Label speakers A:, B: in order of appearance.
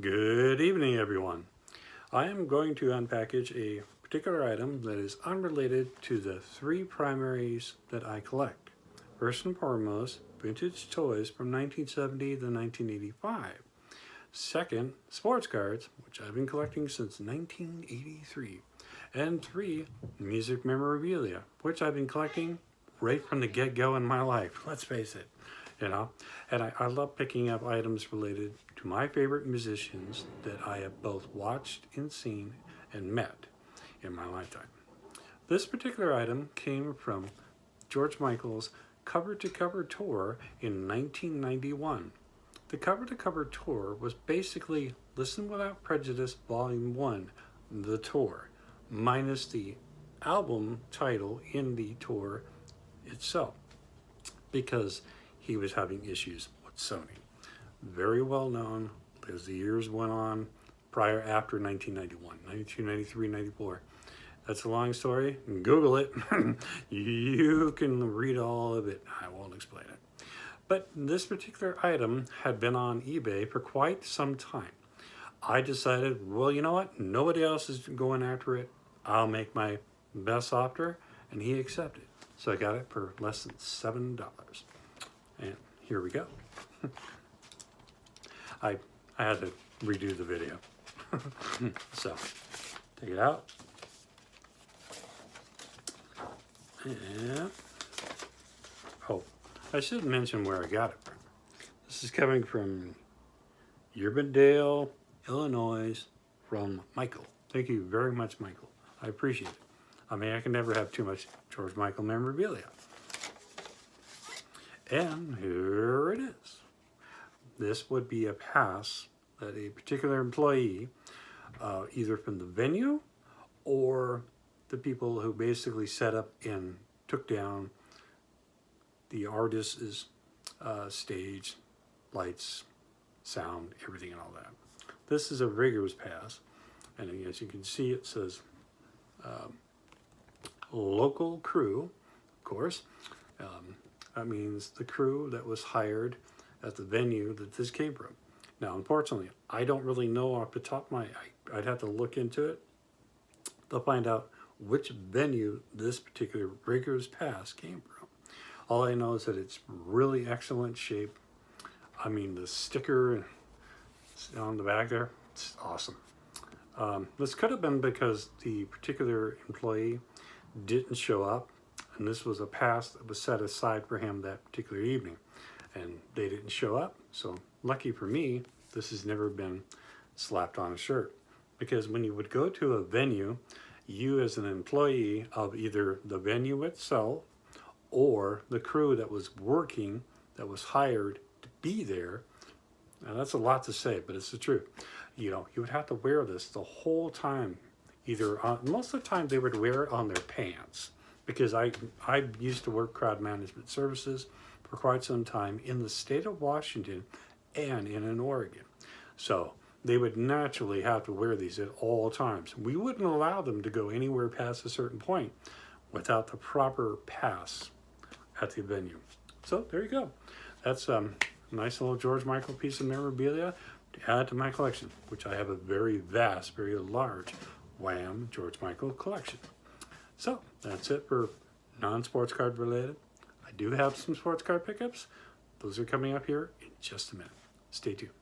A: Good evening, everyone. I am going to unpackage a particular item that is unrelated to the three primaries that I collect. First and foremost, vintage toys from 1970 to 1985. Second, sports cards, which I've been collecting since 1983. And three, music memorabilia, which I've been collecting right from the get-go in my life. Let's face it. And I love picking up items related to my favorite musicians that I have both watched and seen and met in my lifetime. This particular item came from George Michael's cover-to-cover tour in 1991. The cover-to-cover tour was basically Listen Without Prejudice Volume 1, the tour, minus the album title in the tour itself, because he was having issues with Sony. Very well known as the years went on after 1991, 92, 93, 94. That's a long story. Google it. You can read all of it. I won't explain it. But this particular item had been on eBay for quite some time. I decided, well, you know what? Nobody else is going after it. I'll make my best offer, and he accepted. So I got it for less than $7. And here we go. I had to redo the video. So, take it out. And, oh, I should mention where I got it from. This is coming from Urbandale, Illinois, from Michael. Thank you very much, Michael. I appreciate it. I mean, I can never have too much George Michael memorabilia. And here it is. This would be a pass that a particular employee, either from the venue or the people who basically set up and took down the artist's stage, lights, sound, everything and all that. This is a rigorous pass. And as you can see, it says local crew, of course. That means the crew that was hired at the venue that this came from. Now, unfortunately, I don't really know off the top of my head. I'd have to look into it to find out which venue this particular rigorous pass came from. All I know is that it's really excellent shape. I mean, the sticker on the back there, it's awesome. This could have been because the particular employee didn't show up, and this was a pass that was set aside for him that particular evening, and they didn't show up. So lucky for me, this has never been slapped on a shirt, because when you would go to a venue, you as an employee of either the venue itself or the crew that was working, that was hired to be there. Now that's a lot to say, but it's the truth. You would have to wear this the whole time. Most of the time they would wear it on their pants, because I used to work crowd management services for quite some time in the state of Washington and in Oregon. So they would naturally have to wear these at all times. We wouldn't allow them to go anywhere past a certain point without the proper pass at the venue. So there you go. That's a nice little George Michael piece of memorabilia to add to my collection, which I have a very vast, very large Wham! George Michael collection. So that's it for non-sports card related. I do have some sports card pickups. Those are coming up here in just a minute. Stay tuned.